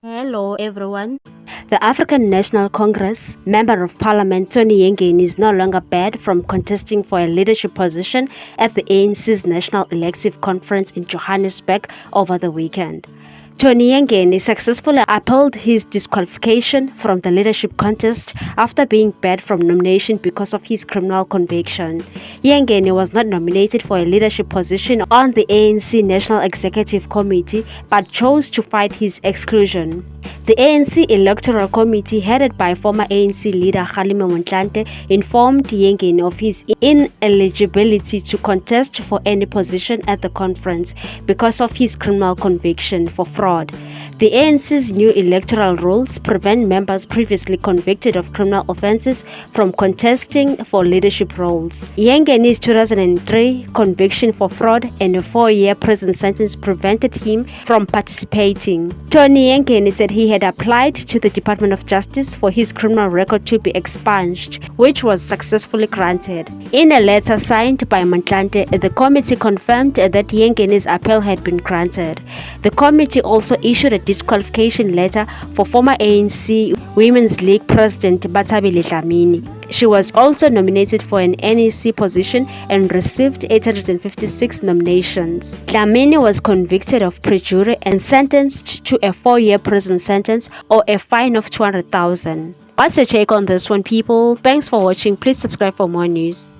Hello everyone. The African National Congress Member of Parliament Tony Yengeni is no longer barred from contesting for a leadership position at the ANC's National Elective Conference in Johannesburg over the weekend. Tony Yengeni successfully upheld his disqualification from the leadership contest after being barred from nomination because of his criminal conviction. Yengeni was not nominated for a leadership position on the ANC National Executive Committee but chose to fight his exclusion. The ANC Electoral Committee, headed by former ANC leader Kgalema Motlanthe, informed Yengeni of his ineligibility to contest for any position at the conference because of his criminal conviction for fraud. The ANC's new electoral rules prevent members previously convicted of criminal offences from contesting for leadership roles. Yengeni's 2003 conviction for fraud and a 4-year prison sentence prevented him from participating. Tony Yengeni said he had applied to the Department of Justice for his criminal record to be expunged, which was successfully granted. In a letter signed by Motlanthe, the committee confirmed that Yengeni's appeal had been granted. The committee also issued a disqualification letter for former ANC Women's League President Bathabile Dlamini. She was also nominated for an NEC position and received 856 nominations. Dlamini was convicted of perjury and sentenced to a 4-year prison sentence or a fine of 200,000. What's your take on this one, people? Thanks for watching. Please subscribe for more news.